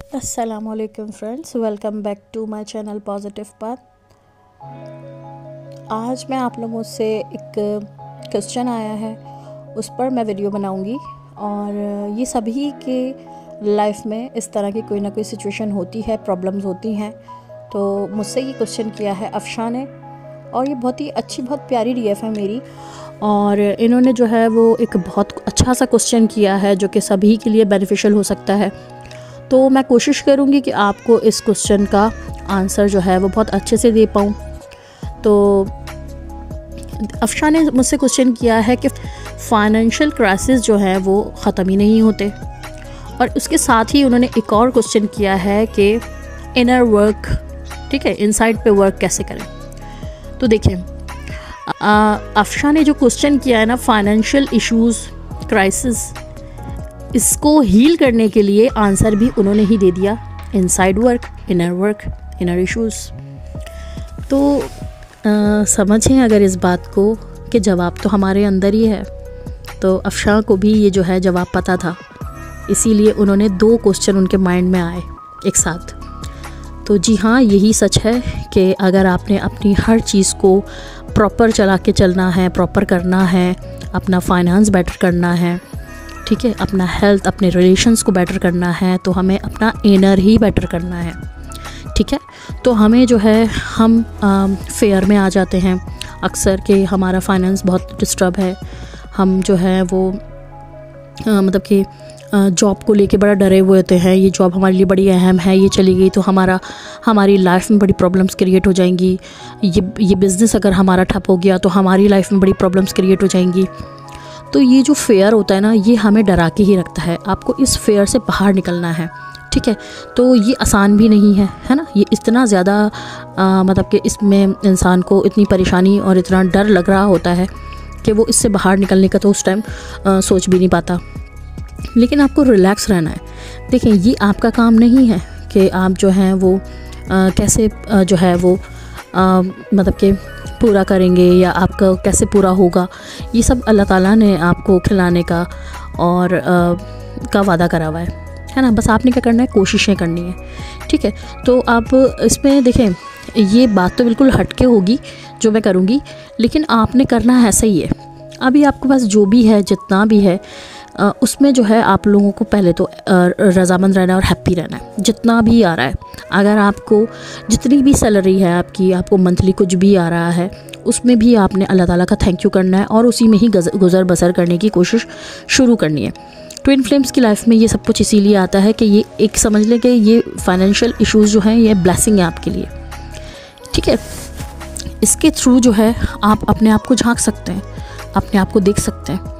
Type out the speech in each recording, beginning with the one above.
अस्सलामुअलैकुम friends, welcome back to my channel positive path. आज मैं आप लोगों से एक क्वेश्चन आया है, उस पर मैं वीडियो बनाऊंगी। और ये सभी के लाइफ में इस तरह की कोई ना कोई सिचुएशन होती है, प्रॉब्लम्स होती हैं। तो मुझसे ये क्वेश्चन किया है अफशा ने, और ये बहुत ही अच्छी, बहुत प्यारी डीएफ है मेरी। और इन्होंने जो है वो एक बहुत अच्छा सा क्वेश्चन किया है जो कि सभी के लिए बेनिफिशियल हो सकता है। तो मैं कोशिश करूँगी कि आपको इस क्वेश्चन का आंसर जो है वो बहुत अच्छे से दे पाऊँ। तो अफशा ने मुझसे क्वेश्चन किया है कि फाइनेंशियल क्राइसिस जो है वो ख़त्म ही नहीं होते, और उसके साथ ही उन्होंने एक और क्वेश्चन किया है कि इनर वर्क, ठीक है, इनसाइड पे वर्क कैसे करें। तो देखिए, अफशा ने जो क्वेश्चन किया है ना, फाइनेंशियल इश्यूज़, क्राइसिस, इसको हील करने के लिए आंसर भी उन्होंने ही दे दिया, इनसाइड वर्क, इनर इश्यूज़। तो समझें अगर इस बात को कि जवाब तो हमारे अंदर ही है। तो अफशा को भी ये जो है जवाब पता था, इसीलिए उन्होंने 2 क्वेश्चन उनके माइंड में आए एक साथ। तो जी हाँ, यही सच है कि अगर आपने अपनी हर चीज़ को प्रॉपर चला के चलना है, प्रॉपर करना है, अपना फाइनेंस बेटर करना है, ठीक है, अपना हेल्थ, अपने रिलेशंस को बेटर करना है, तो हमें अपना इनर ही बेटर करना है, ठीक है। तो हमें जो है, हम फेयर में आ जाते हैं अक्सर कि हमारा फाइनेंस बहुत डिस्टर्ब है, हम जो है वो मतलब कि जॉब को लेके बड़ा डरे हुए होते हैं, ये जॉब हमारे लिए बड़ी अहम है, ये चली गई तो हमारी लाइफ में बड़ी प्रॉब्लम्स क्रिएट हो जाएंगी, ये बिज़नेस अगर हमारा ठप हो गया तो हमारी लाइफ में बड़ी प्रॉब्लम्स क्रिएट हो जाएंगी। तो ये जो फेयर होता है ना, ये हमें डरा के ही रखता है। आपको इस फेयर से बाहर निकलना है, ठीक है। तो ये आसान भी नहीं है ना। ये इतना ज़्यादा मतलब कि इसमें इंसान को इतनी परेशानी और इतना डर लग रहा होता है कि वो इससे बाहर निकलने का तो उस टाइम सोच भी नहीं पाता। लेकिन आपको रिलैक्स रहना है। देखें, ये आपका काम नहीं है कि आप जो हैं वो कैसे जो है वो मतलब कि पूरा करेंगे या आपका कैसे पूरा होगा। ये सब अल्लाह ताला ने आपको खिलाने का और का वादा करा हुआ है ना। बस आपने क्या करना है, कोशिशें करनी है, ठीक है। तो आप इसमें देखें, ये बात तो बिल्कुल हटके होगी जो मैं करूँगी, लेकिन आपने करना है ऐसा ही है। अभी आपके पास जो भी है, जितना भी है, उसमें जो है आप लोगों को पहले तो रज़ामंद रहना है और हैप्पी रहना है, जितना भी आ रहा है। अगर आपको जितनी भी सैलरी है आपको मंथली कुछ भी आ रहा है, उसमें भी आपने अल्लाह ताला का थैंक यू करना है और उसी में ही गुज़र बसर करने की कोशिश शुरू करनी है। ट्विन फ्लेम्स की लाइफ में ये सब कुछ इसीलिए आता है कि ये एक समझ लें कि ये फाइनेंशियल इश्यूज़ जो हैं, ये ब्लेसिंग है आपके लिए, ठीक है। इसके थ्रू जो है आप अपने आप को झांक सकते हैं, अपने आप को देख सकते हैं,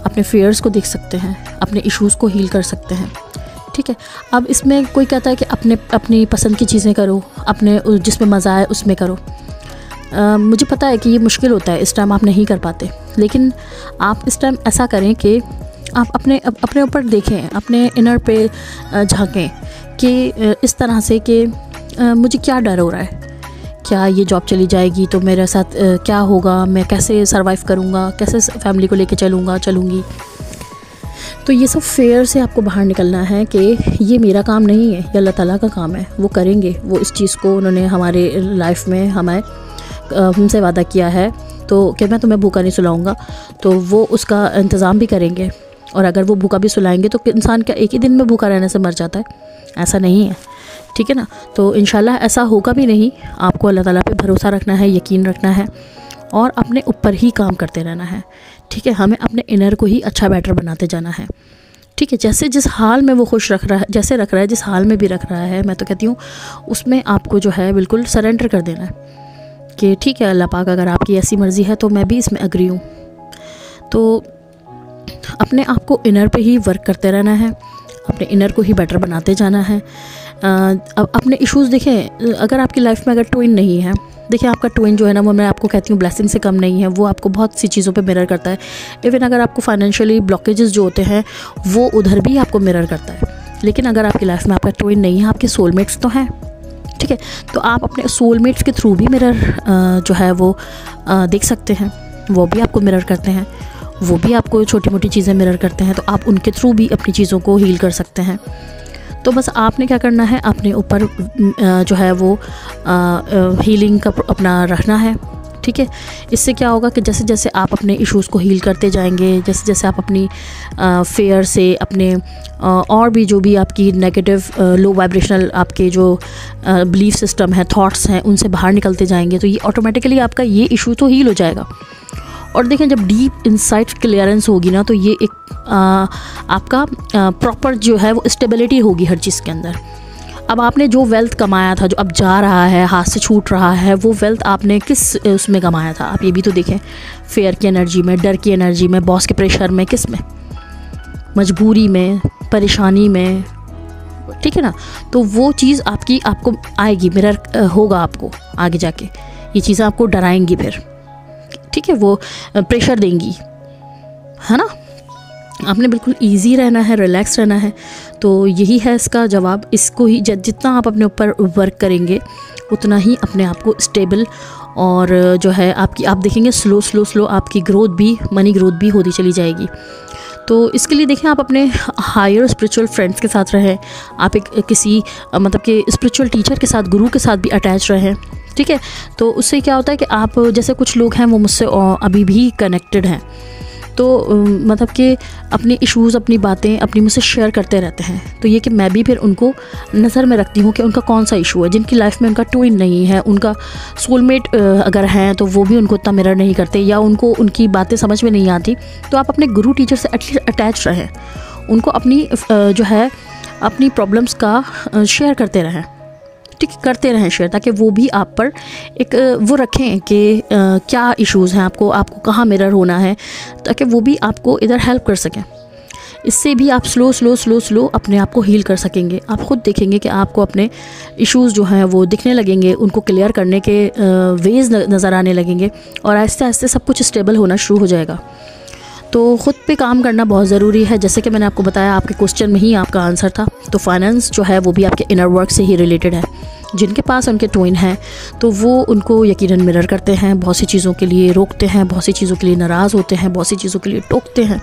अपने फेयर्स को देख सकते हैं, अपने इश्यूज़ को हील कर सकते हैं, ठीक है। अब इसमें कोई कहता है कि अपनी पसंद की चीज़ें करो, अपने जिसमें मज़ा आए उसमें करो। मुझे पता है कि ये मुश्किल होता है, इस टाइम आप नहीं कर पाते, लेकिन आप इस टाइम ऐसा करें कि आप अपने ऊपर देखें, अपने इनर पे झांकें कि इस तरह से कि मुझे क्या डर हो रहा है, क्या ये जॉब चली जाएगी तो मेरे साथ क्या होगा, मैं कैसे सरवाइव करूँगा, कैसे फैमिली को लेके चलूँगी। तो ये सब फेयर से आपको बाहर निकलना है कि ये मेरा काम नहीं है, ये अल्लाह ताला का काम है, वो करेंगे। वो इस चीज़ को उन्होंने हमारे लाइफ में हमसे वादा किया है, तो कि मैं तुम्हें भूखा नहीं सुलाऊँगा, तो वो उसका इंतज़ाम भी करेंगे। और अगर वो भूखा भी सुलाएंगे तो इंसान क्या एक ही दिन में भूखा रहने से मर जाता है? ऐसा नहीं है, ठीक है ना। तो इंशाल्लाह ऐसा होगा भी नहीं। आपको अल्लाह ताला पे भरोसा रखना है, यकीन रखना है और अपने ऊपर ही काम करते रहना है, ठीक है। हमें अपने इनर को ही अच्छा बेटर बनाते जाना है, ठीक है। जैसे जिस हाल में वो खुश रख रहा है, जैसे रख रहा है, जिस हाल में भी रख रहा है, मैं तो कहती हूँ उसमें आपको जो है बिल्कुल सरेंडर कर देना है कि ठीक है अल्लाह पाक, अगर आपकी ऐसी मर्ज़ी है तो मैं भी इसमें एग्री हूँ। तो अपने आप को इनर पे ही वर्क करते रहना है, अपने इनर को ही बेटर बनाते जाना है। अब अपने इश्यूज़ देखें, अगर आपकी लाइफ में अगर ट्विन नहीं है, देखिए आपका ट्विन जो है ना, वो मैं आपको कहती हूँ ब्लेसिंग से कम नहीं है, वो आपको बहुत सी चीज़ों पे मिरर करता है। इवन अगर आपको फाइनेंशियली ब्लॉकेजेस जो होते हैं वो उधर भी आपको मिरर करता है। लेकिन अगर आपकी लाइफ में आपका ट्विन नहीं है, आपके सोलमेट्स तो हैं, ठीक है। तो आप अपने सोलमेट्स के थ्रू भी मिरर जो है वो देख सकते हैं, वो भी आपको मिरर करते हैं, वो भी आपको छोटी मोटी चीज़ें मिरर करते हैं, तो आप उनके थ्रू भी अपनी चीज़ों को हील कर सकते हैं। तो बस आपने क्या करना है, अपने ऊपर जो है वो हीलिंग का अपना रखना है, ठीक है। इससे क्या होगा कि जैसे जैसे आप अपने इश्यूज़ को हील करते जाएंगे, जैसे जैसे आप अपनी फेयर से, अपने और भी जो भी आपकी नेगेटिव लो वाइब्रेशनल आपके जो बिलीफ सिस्टम है, थॉट्स हैं, उनसे बाहर निकलते जाएंगे, तो ये ऑटोमेटिकली आपका ये इशू तो हील हो जाएगा। और देखें, जब डीप इनसाइट क्लियरेंस होगी ना, तो ये एक आपका प्रॉपर जो है वो स्टेबिलिटी होगी हर चीज़ के अंदर। अब आपने जो वेल्थ कमाया था, जो अब जा रहा है, हाथ से छूट रहा है, वो वेल्थ आपने किस उसमें कमाया था, आप ये भी तो देखें। फेयर की एनर्जी में, डर की एनर्जी में, बॉस के प्रेशर में, किस में, मजबूरी में, परेशानी में, ठीक है ना। तो वो चीज़ आपको आएगी, मिरर होगा आपको आगे जाके, ये चीज़ें आपको डराएंगी फिर, ठीक है, वो प्रेशर देंगी, है ना। आपने बिल्कुल इजी रहना है, रिलैक्स रहना है। तो यही है इसका जवाब। इसको ही जितना आप अपने ऊपर वर्क करेंगे, उतना ही अपने आप को स्टेबल और जो है आप देखेंगे स्लो आपकी ग्रोथ भी, मनी ग्रोथ भी होती चली जाएगी। तो इसके लिए देखें, आप अपने हायर स्पिरिचुअल फ्रेंड्स के साथ रहें, आप किसी मतलब कि स्पिरिचुअल टीचर के साथ, गुरु के साथ भी अटैच रहें, ठीक है। तो उससे क्या होता है कि आप, जैसे कुछ लोग हैं वो मुझसे अभी भी कनेक्टेड हैं, तो मतलब कि अपने इश्यूज़, अपनी बातें अपनी मुझसे शेयर करते रहते हैं। तो ये कि मैं भी फिर उनको नज़र में रखती हूँ कि उनका कौन सा इशू है, जिनकी लाइफ में उनका ट्विन नहीं है, उनका सोलमेट अगर हैं तो वो भी उनको इतना मिरर नहीं करते, या उनको उनकी बातें समझ में नहीं आती। तो आप अपने गुरु टीचर से एटलीस्ट अटैच रहें, उनको अपनी जो है अपनी प्रॉब्लम्स का शेयर करते रहें, ठीक, करते रहें शेयर, ताकि वो भी आप पर एक वो रखें कि क्या इश्यूज़ हैं, आपको कहाँ मिरर होना है, ताकि वो भी आपको इधर हेल्प कर सकें। इससे भी आप स्लो अपने आप को हील कर सकेंगे। आप ख़ुद देखेंगे कि आपको अपने इश्यूज़ जो हैं वो दिखने लगेंगे, उनको क्लियर करने के वेज़ नज़र आने लगेंगे, और आहिस्ते आहिस्ते सब कुछ स्टेबल होना शुरू हो जाएगा। तो ख़ुद पे काम करना बहुत ज़रूरी है। जैसे कि मैंने आपको बताया, आपके क्वेश्चन में ही आपका आंसर था। तो फाइनेंस जो है वो भी आपके इनर वर्क से ही रिलेटेड है। जिनके पास उनके ट्विन हैं, तो वो उनको यकीनन मिरर करते हैं, बहुत सी चीज़ों के लिए रोकते हैं, बहुत सी चीज़ों के लिए नाराज़ होते हैं, बहुत सी चीज़ों के लिए टोकते हैं।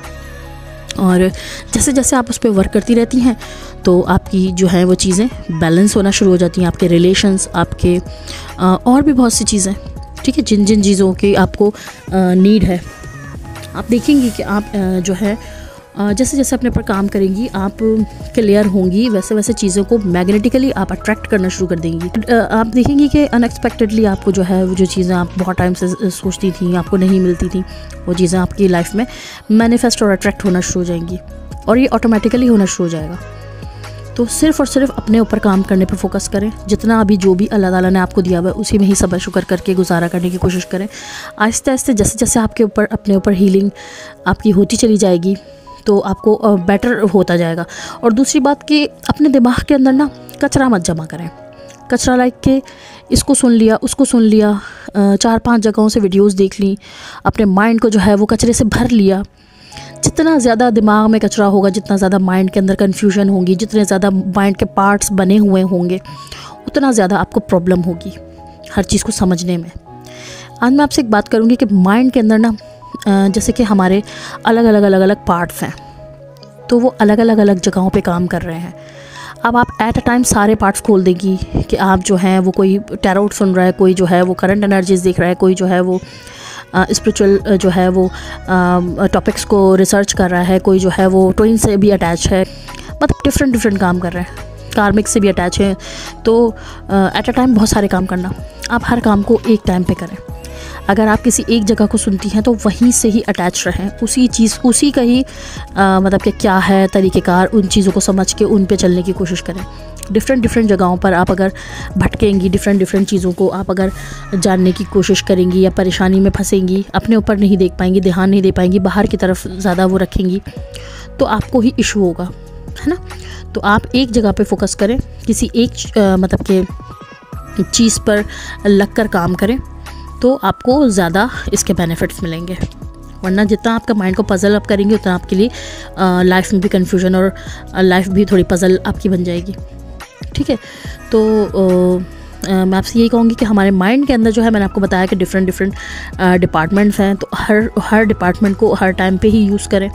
और जैसे जैसे आप उस पर वर्क करती रहती हैं, तो आपकी जो है वो चीज़ें बैलेंस होना शुरू हो जाती हैं, आपके रिलेशंस, आपके और भी बहुत सी चीज़ें, ठीक है, जिन जिन चीज़ों की आपको नीड है। आप देखेंगी कि आप जो है जैसे जैसे अपने पर काम करेंगी, आप क्लियर होंगी, वैसे वैसे चीज़ों को मैग्नेटिकली आप अट्रैक्ट करना शुरू कर देंगी। आप देखेंगी कि अनएक्सपेक्टेडली आपको जो है वो जो चीज़ें आप बहुत टाइम से सोचती थी, आपको नहीं मिलती थी, वो चीज़ें आपकी लाइफ में मैनिफेस्ट और अट्रैक्ट होना शुरू हो जाएंगी, और ये ऑटोमेटिकली होना शुरू हो जाएगा। तो सिर्फ़ और सिर्फ अपने ऊपर काम करने पर फोकस करें। जितना अभी जो भी अल्लाह ताला ने आपको दिया हुआ है, उसी में ही सब्र शुक्र करके गुजारा करने की कोशिश करें। आहिस्ते आहिस्ते जैसे जैसे आपके ऊपर अपने ऊपर हीलिंग आपकी होती चली जाएगी, तो आपको बेटर होता जाएगा। और दूसरी बात कि अपने दिमाग के अंदर ना कचरा मत जमा करें। कचरा लाइक के इसको सुन लिया, उसको सुन लिया, 4-5 जगहों से वीडियोस देख ली, अपने माइंड को जो है वो कचरे से भर लिया। जितना ज़्यादा दिमाग में कचरा होगा, जितना ज़्यादा माइंड के अंदर कन्फ्यूजन होगी, जितने ज़्यादा माइंड के पार्ट्स बने हुए होंगे, उतना ज़्यादा आपको प्रॉब्लम होगी हर चीज़ को समझने में। आज मैं आपसे एक बात करूँगी कि माइंड के अंदर ना जैसे कि हमारे अलग अलग पार्ट्स हैं, तो वो अलग अलग जगहों पे काम कर रहे हैं। अब आप एट अ टाइम सारे पार्ट्स खोल देंगी कि आप जो हैं वो, कोई टैरोट सुन रहा है, कोई जो है वो करंट एनर्जीज देख रहा है, कोई जो है वो स्पिरिचुअल जो है वो टॉपिक्स को रिसर्च कर रहा है, कोई जो है वो ट्विन से भी अटैच है, मतलब डिफरेंट काम कर रहे हैं, कार्मिक से भी अटैच है। तो एट अ टाइम बहुत सारे काम करना, आप हर काम को एक टाइम पे करें। अगर आप किसी एक जगह को सुनती हैं तो वहीं से ही अटैच रहें, उसी का ही मतलब कि क्या है तरीक़ेकार, उन चीज़ों को समझ के उन पे चलने की कोशिश करें। डिफरेंट जगहों पर आप अगर भटकेंगी, डिफरेंट चीज़ों को आप अगर जानने की कोशिश करेंगी, या परेशानी में फंसेंगी, अपने ऊपर नहीं देख पाएंगी, ध्यान नहीं दे पाएंगी, बाहर की तरफ ज़्यादा वो रखेंगी, तो आपको ही इशू होगा, है ना। तो आप एक जगह पे फोकस करें, किसी एक मतलब के चीज़ पर लग कर काम करें, तो आपको ज़्यादा इसके बेनिफिट्स मिलेंगे। वरना जितना आपका माइंड को पज़ल अप करेंगे, उतना आपके लिए लाइफ में भी कन्फ्यूजन और लाइफ भी थोड़ी पज़ल आपकी बन जाएगी, ठीक है। तो मैं आपसे यही कहूँगी कि हमारे माइंड के अंदर जो है, मैंने आपको बताया कि डिफरेंट डिपार्टमेंट्स हैं, तो हर डिपार्टमेंट को हर टाइम पे ही यूज़ करें।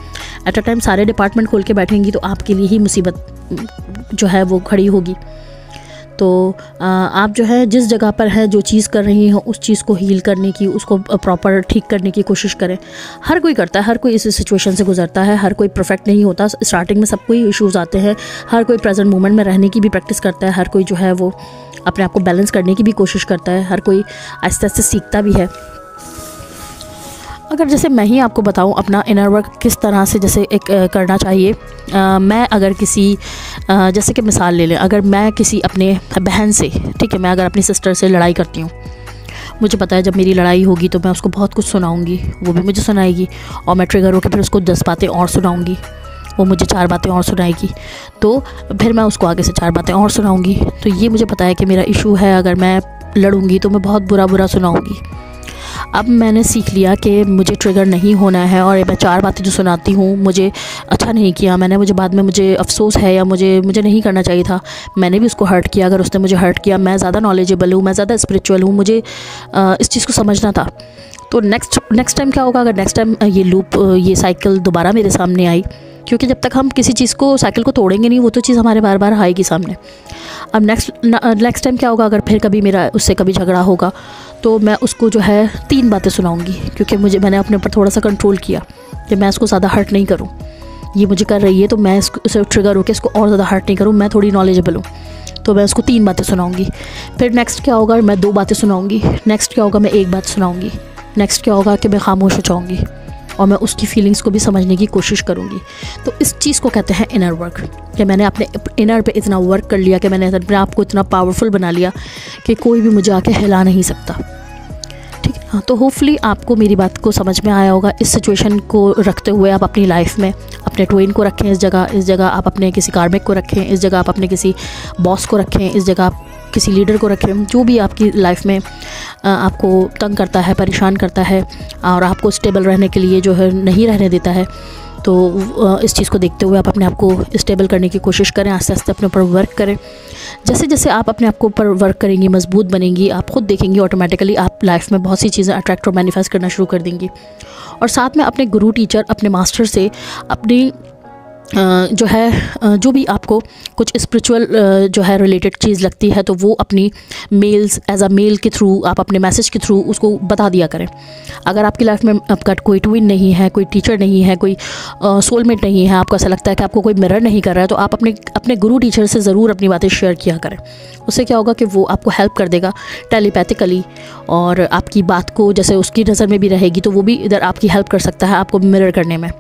एट अ टाइम सारे डिपार्टमेंट खोल के बैठेंगी तो आपके लिए ही मुसीबत जो है वो खड़ी होगी। तो आप जो है जिस जगह पर है जो चीज़ कर रही हो उस चीज़ को हील करने की, उसको प्रॉपर ठीक करने की कोशिश करें। हर कोई करता है, हर कोई इस सिचुएशन से गुजरता है, हर कोई परफेक्ट नहीं होता। स्टार्टिंग में सबको ही इश्यूज़ आते हैं, हर कोई प्रेजेंट मोमेंट में रहने की भी प्रैक्टिस करता है, हर कोई जो है वो अपने आप को बैलेंस करने की भी कोशिश करता है, हर कोई आहिस्ते आहिस्ते सीखता भी है। अगर जैसे मैं ही आपको बताऊं अपना इनर वर्क किस तरह से जैसे एक करना चाहिए, मैं अगर किसी जैसे कि मिसाल ले लें, अगर मैं किसी अपने बहन से, ठीक है, मैं अगर अपनी सिस्टर से लड़ाई करती हूँ, मुझे पता है जब मेरी लड़ाई होगी तो मैं उसको बहुत कुछ सुनाऊंगी, वो भी मुझे सुनाएगी, और मैं ट्रिगर होकर फिर उसको 10 बातें और सुनाऊंगी, वो मुझे 4 बातें और सुनाएगी, तो फिर मैं उसको आगे से 4 बातें और सुनाऊंगी। तो ये मुझे पता है कि मेरा इशू है, अगर मैं लड़ूंगी तो मैं बहुत बुरा बुरा सुनाऊंगी। अब मैंने सीख लिया कि मुझे ट्रिगर नहीं होना है, और मैं 4 बातें जो सुनाती हूँ मुझे अच्छा नहीं किया मैंने, मुझे बाद में मुझे अफसोस है, या मुझे नहीं करना चाहिए था, मैंने भी उसको हर्ट किया। अगर उसने मुझे हर्ट किया, मैं ज़्यादा नॉलेजेबल हूँ, मैं ज़्यादा स्पिरिचुअल हूँ, मुझे इस चीज़ को समझना था। तो नेक्स्ट टाइम क्या होगा, अगर नेक्स्ट टाइम ये लूप, ये साइकिल दोबारा मेरे सामने आई, क्योंकि जब तक हम किसी चीज़ को, साइकिल को तोड़ेंगे नहीं, वो तो चीज़ हमारे बार बार आएगी सामने। अब नेक्स्ट टाइम क्या होगा, अगर फिर कभी मेरा उससे कभी झगड़ा होगा तो मैं उसको जो है 3 बातें सुनाऊंगी, क्योंकि मैंने अपने ऊपर थोड़ा सा कंट्रोल किया कि मैं इसको ज़्यादा हर्ट नहीं करूं। ये मुझे कर रही है तो मैं उसे ट्रिगर होकर इसको और ज़्यादा हर्ट नहीं करूं, मैं थोड़ी नॉलेजेबल हूँ, तो मैं उसको 3 बातें सुनाऊंगी। फिर नेक्स्ट क्या होगा, मैं 2 बातें सुनाऊंगी। नेक्स्ट क्या होगा, मैं 1 बात सुनाऊंगी। नेक्स्ट क्या होगा कि मैं खामोश हो जाऊँगी और मैं उसकी फीलिंग्स को भी समझने की कोशिश करूँगी। तो इस चीज़ को कहते हैं इनर वर्क, कि मैंने अपने इनर पे इतना वर्क कर लिया कि मैंने अपने आप को इतना पावरफुल बना लिया कि कोई भी मुझे आके हिला नहीं सकता। ठीक है, हाँ, तो होपफुली आपको मेरी बात को समझ में आया होगा। इस सिचुएशन को रखते हुए आप अपनी लाइफ में अपने ट्विन को रखें, इस जगह आप अपने किसी कार्मिक को रखें, इस जगह आप अपने किसी बॉस को रखें, इस जगह आप किसी लीडर को रखें, जो भी आपकी लाइफ में आपको तंग करता है, परेशान करता है और आपको स्टेबल रहने के लिए जो है नहीं रहने देता है। तो इस चीज़ को देखते हुए आप अपने आप को स्टेबल करने की कोशिश करें, आस्ते आस्ते अपने ऊपर वर्क करें। जैसे जैसे आप अपने आप को ऊपर वर्क करेंगी, मजबूत बनेंगी, आप खुद देखेंगी ऑटोमेटिकली आप लाइफ में बहुत सी चीज़ें अट्रैक्ट और मैनिफेस्ट करना शुरू कर देंगी। और साथ में अपने गुरु, टीचर, अपने मास्टर से अपनी जो है जो भी आपको कुछ स्पिरिचुअल जो है रिलेटेड चीज़ लगती है, तो वो अपनी मेल्स, एज अ मेल के थ्रू, आप अपने मैसेज के थ्रू उसको बता दिया करें। अगर आपकी लाइफ में आपका कोई ट्विन नहीं है, कोई टीचर नहीं है, कोई सोलमेट नहीं है, आपको ऐसा लगता है कि आपको कोई मिरर नहीं कर रहा है, तो आप अपने गुरु टीचर से ज़रूर अपनी बातें शेयर किया करें। उससे क्या होगा कि वो आपको हेल्प कर देगा टेलीपैथिकली, और आपकी बात को जैसे उसकी नज़र में भी रहेगी तो वो भी इधर आपकी हेल्प कर सकता है आपको मिरर करने में।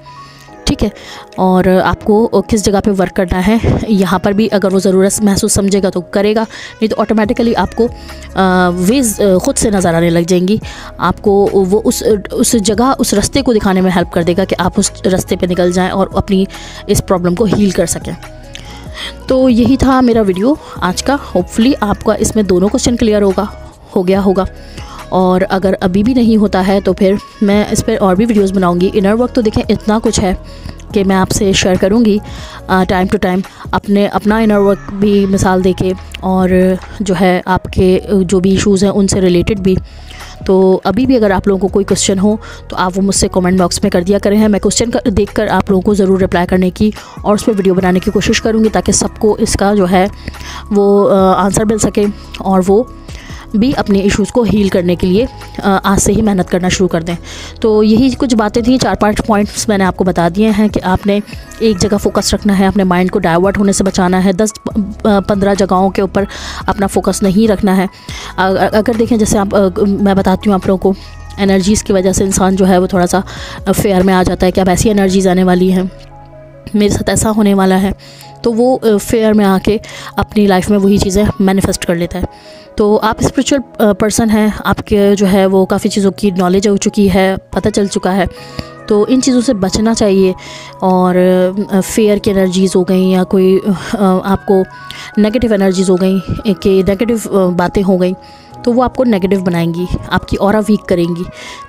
ठीक है, और आपको किस जगह पे वर्क करना है यहाँ पर भी अगर वो ज़रूरत महसूस समझेगा तो करेगा, नहीं तो ऑटोमेटिकली आपको वेज ख़ुद से नज़र आने लग जाएंगी। आपको वो उस जगह, उस रास्ते को दिखाने में हेल्प कर देगा कि आप उस रास्ते पे निकल जाएं और अपनी इस प्रॉब्लम को हील कर सकें। तो यही था मेरा वीडियो आज का। होपफुली आपका इसमें दोनों क्वेश्चन क्लियर हो गया होगा, और अगर अभी भी नहीं होता है तो फिर मैं इस पर और भी वीडियोस बनाऊंगी। इनर वर्क तो देखें इतना कुछ है कि मैं आपसे शेयर करूंगी टाइम टू टाइम, अपना इनर वर्क भी मिसाल देके, और जो है आपके जो भी इश्यूज़ हैं उनसे रिलेटेड भी। तो अभी भी अगर आप लोगों को कोई क्वेश्चन हो तो आप वो मुझसे कमेंट बॉक्स में कर दिया करें। मैं क्वेश्चन देखकर आप लोगों को ज़रूर रिप्लाई करने की और उस पर वीडियो बनाने की कोशिश करूँगी, ताकि सबको इसका जो है वो आंसर मिल सके और वो भी अपने इश्यूज़ को हील करने के लिए आज से ही मेहनत करना शुरू कर दें। तो यही कुछ बातें थी, 4-5 पॉइंट्स मैंने आपको बता दिए हैं कि आपने एक जगह फोकस रखना है, अपने माइंड को डाइवर्ट होने से बचाना है, 10-15 जगहों के ऊपर अपना फोकस नहीं रखना है। अगर देखें जैसे मैं बताती हूँ आप लोगों को, एनर्जीज़ की वजह से इंसान जो है वो थोड़ा सा फेयर में आ जाता है कि अब ऐसी एनर्जीज़ आने वाली हैं, मेरे साथ ऐसा होने वाला है, तो वो फेयर में आके अपनी लाइफ में वही चीज़ें मैनिफेस्ट कर लेता है। तो आप स्पिरिचुअल पर्सन हैं, आपके जो है वो काफ़ी चीज़ों की नॉलेज हो चुकी है, पता चल चुका है, तो इन चीज़ों से बचना चाहिए। और फेयर की एनर्जीज़ हो गई, या कोई आपको नेगेटिव एनर्जीज़ हो गई, कि नेगेटिव बातें हो गई, तो वो आपको नेगेटिव बनाएंगी, आपकी ऑरा वीक करेंगी।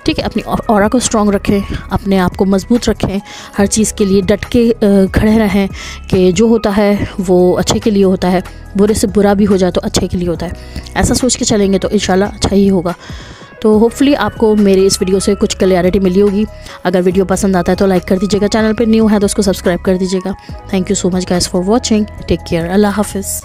ठीक है, अपनी ऑरा को स्ट्रॉन्ग रखें, अपने आप को मजबूत रखें, हर चीज़ के लिए डट के खड़े रहें कि जो होता है वो अच्छे के लिए होता है, बुरे से बुरा भी हो जाए तो अच्छे के लिए होता है। ऐसा सोच के चलेंगे तो इंशाल्लाह अच्छा ही होगा। तो होपफुली आपको मेरे इस वीडियो से कुछ क्लैरिटी मिली होगी। अगर वीडियो पसंद आता है तो लाइक कर दीजिएगा, चैनल पर न्यू है तो उसको सब्सक्राइब कर दीजिएगा। Thank you so much guys for watching, take care, अल्लाह हाफिज़।